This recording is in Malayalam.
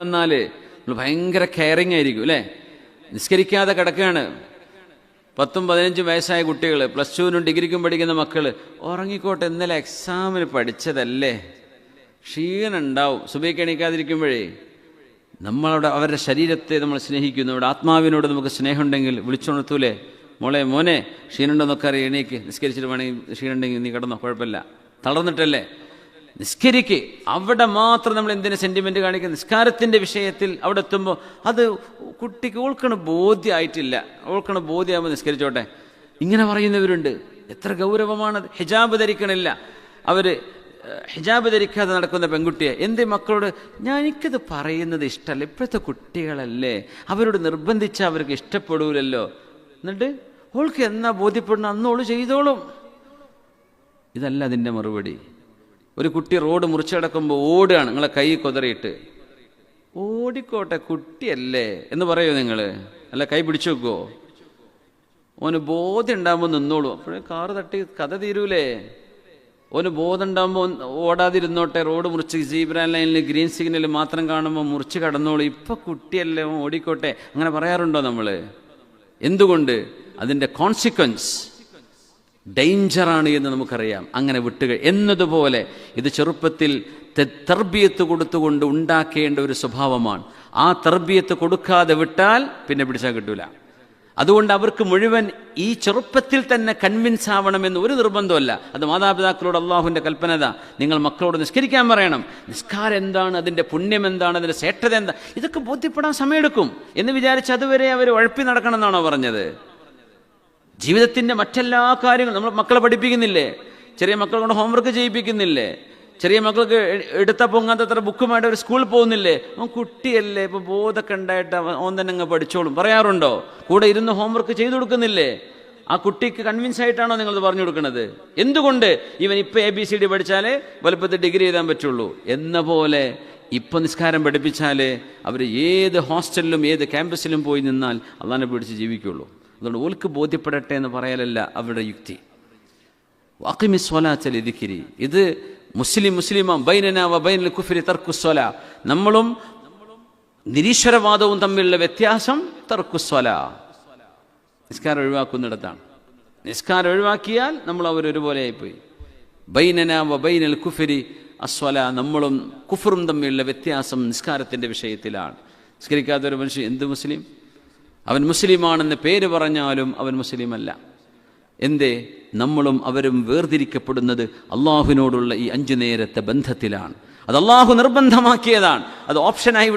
വന്നാൽ നമ്മൾ ഭയങ്കര കെയറിങ് ആയിരിക്കും അല്ലേ. നിസ്കരിക്കാതെ കിടക്കുകയാണ്, 10-15 വയസ്സായ കുട്ടികൾ, +2നും ഡിഗ്രിക്കും പഠിക്കുന്ന മക്കൾ, ഉറങ്ങിക്കോട്ടെ ഇന്നലെ എക്സാമിന് പഠിച്ചതല്ലേ, ക്ഷീണം ഉണ്ടാവും. സുബഹിക്ക് എണീക്കാതിരിക്കുമ്പോഴേ നമ്മളവിടെ അവരുടെ ശരീരത്തെ നമ്മൾ സ്നേഹിക്കുന്നു. അവിടെ ആത്മാവിനോട് നമുക്ക് സ്നേഹമുണ്ടെങ്കിൽ വിളിച്ചുണർത്തൂലേ, മോളെ മോനെ ക്ഷീണുണ്ടെന്നൊക്കെ അറിയാം, എണീക്ക്, നിസ്കരിച്ചിട്ട് വേണമെങ്കിൽ ക്ഷീണുണ്ടെങ്കിൽ നീ കിടന്നോ, കുഴപ്പമില്ല, തളർന്നിട്ടല്ലേ, നിസ്കരിക്ക്. അവിടെ മാത്രം നമ്മൾ എന്തിനു സെന്റിമെന്റ് കാണിക്കുക? നിസ്കാരത്തിന്റെ വിഷയത്തിൽ അവിടെ എത്തുമ്പോൾ അത് കുട്ടിക്ക് ഓൾക്കണ ബോധ്യമായിട്ടില്ല, ഓൾക്കണ ബോധ്യമാകുമ്പോൾ നിസ്കരിച്ചോട്ടെ. ഇങ്ങനെ പറയുന്നവരുണ്ട്. എത്ര ഗൗരവമാണത്. ഹിജാബ് ധരിക്കണില്ല, അവര് ഹിജാബ് ധരിക്കാതെ നടക്കുന്ന പെൺകുട്ടിയെ എന്തേ മക്കളോട്, എനിക്കത് പറയുന്നത് ഇഷ്ടമല്ല, ഇപ്പോഴത്തെ കുട്ടികളല്ലേ, അവരോട് നിർബന്ധിച്ചാൽ അവർക്ക് ഇഷ്ടപ്പെടൂലല്ലോ, എന്നിട്ട് ഓൾക്ക് എന്നാ ബോധ്യപ്പെടണം അന്നോള് ചെയ്തോളും. ഇതല്ല അതിൻ്റെ മറുപടി. ഒരു കുട്ടി റോഡ് മുറിച്ചടക്കുമ്പോൾ ഓടുകയാണ്, നിങ്ങളെ കൈ കൊതറിയിട്ട്, ഓടിക്കോട്ടെ കുട്ടിയല്ലേ എന്ന് പറയുമോ നിങ്ങൾ? അല്ല, കൈ പിടിച്ചു വെക്കുമോ? ഓന് ബോധം ഉണ്ടാകുമ്പോൾ നിന്നോളൂ, അപ്പോഴേ കാറ് തട്ടി കഥ തീരൂലേ. ഓന് ബോധം ഉണ്ടാകുമ്പോൾ ഓടാതിരുന്നോട്ടെ, റോഡ് മുറിച്ച് സീബ്ര ലൈനിൽ ഗ്രീൻ സിഗ്നൽ മാത്രം കാണുമ്പോൾ മുറിച്ച് കടന്നോളൂ, ഇപ്പൊ കുട്ടിയല്ലേ ഓടിക്കോട്ടെ, അങ്ങനെ പറയാറുണ്ടോ നമ്മൾ? എന്തുകൊണ്ട്? അതിൻ്റെ കോൺസിക്വൻസ് ഡേഞ്ചറാണ് എന്ന് നമുക്കറിയാം. അങ്ങനെ വിട്ടുക എന്നതുപോലെ ഇത് ചെറുപ്പത്തിൽ തർബിയത്ത് കൊടുത്തുകൊണ്ട് ഉണ്ടാക്കേണ്ട ഒരു സ്വഭാവമാണ്. ആ തർബിയത്ത് കൊടുക്കാതെ വിട്ടാൽ പിന്നെ പിടിച്ചാൽ കിട്ടൂല. അതുകൊണ്ട് അവർക്ക് മുഴുവൻ ഈ ചെറുപ്പത്തിൽ തന്നെ കൺവിൻസ് ആവണമെന്ന് ഒരു നിർബന്ധമല്ല. അത് മാതാപിതാക്കളോട് അള്ളാഹുവിൻ്റെ കൽപ്പനത, നിങ്ങൾ മക്കളോട് നിസ്കരിക്കാൻ പറയണം. നിസ്കാരം എന്താണ്, അതിൻ്റെ പുണ്യം എന്താണ്, അതിൻ്റെ ശ്രേഷ്ഠത എന്താ, ഇതൊക്കെ ബോധ്യപ്പെടാൻ സമയമെടുക്കും എന്ന് വിചാരിച്ച് അതുവരെ അവർ ഉഴപ്പി നടക്കണം എന്നാണോ പറഞ്ഞത്? ജീവിതത്തിൻ്റെ മറ്റെല്ലാ കാര്യങ്ങളും നമ്മൾ മക്കളെ പഠിപ്പിക്കുന്നില്ലേ? ചെറിയ മക്കളെ കൊണ്ട് ഹോംവർക്ക് ചെയ്യിപ്പിക്കുന്നില്ലേ? ചെറിയ മക്കൾക്ക് എടുത്ത പൊങ്ങാത്തത്ര ബുക്കുമായിട്ട് ഒരു സ്കൂളിൽ പോകുന്നില്ലേ? അവൻ കുട്ടിയല്ലേ, ഇപ്പോൾ ബോധമൊക്കെ ഉണ്ടായിട്ട് ഓൻ തന്നെ അങ്ങ് പഠിച്ചോളും പറയാറുണ്ടോ? കൂടെ ഇരുന്ന് ഹോംവർക്ക് ചെയ്തു കൊടുക്കുന്നില്ലേ? ആ കുട്ടിക്ക് കൺവിൻസ് ആയിട്ടാണോ നിങ്ങളത് പറഞ്ഞു കൊടുക്കുന്നത്? എന്തുകൊണ്ട് ഇവൻ ഇപ്പം ABCD പഠിച്ചാലേ വലുപ്പത്തിൽ ഡിഗ്രി എഴുതാൻ പറ്റുള്ളൂ എന്ന പോലെ ഇപ്പം നിസ്കാരം പഠിപ്പിച്ചാലേ അവർ ഏത് ഹോസ്റ്റലിലും ഏത് ക്യാമ്പസിലും പോയി നിന്നാൽ അള്ളാനെ പിടിച്ച് ജീവിക്കുള്ളൂ. അതുകൊണ്ട് ഓൽക്ക് ബോധ്യപ്പെടട്ടെ എന്ന് പറയലല്ല അവരുടെ യുക്തി. വഖിമി സ്വലാത്ത ലിദിക്രി, ഇത് മുസ്ലിമാ ബൈനനാ വ ബൈനൽ കുഫ്രി തർക്കുസ്വലാ, നമ്മളും നിരീശ്വരവാദവും തമ്മിലുള്ള വ്യത്യാസം തർക്കുസ്വലാ, നിസ്കാരം ഒഴിവാക്കുന്നിടത്താണ്. നിസ്കാരം ഒഴിവാക്കിയാൽ നമ്മൾ അവരൊരുപോലെ ആയിപ്പോയി. ബൈനനാ വ ബൈനൽ കുഫ്രി അസ്വലാ, നമ്മളും കുഫറും തമ്മിലുള്ള വ്യത്യാസം നിസ്കാരത്തിൻ്റെ വിഷയത്തിലാണ്. നിസ്കരിക്കാത്തൊരു മനുഷ്യൻ എന്ത് മുസ്ലിം? അവൻ മുസ്ലിമാണെന്ന് പേര് പറഞ്ഞാലും അവൻ മുസ്ലിമല്ല. എന്തേ? നമ്മളും അവരും വേർതിരിക്കപ്പെടുന്നത് അള്ളാഹുവിനോടുള്ള ഈ 5 നേരത്തെ ബന്ധത്തിലാണ്. അത് അള്ളാഹു നിർബന്ധമാക്കിയതാണ്, അത് ഓപ്ഷനായി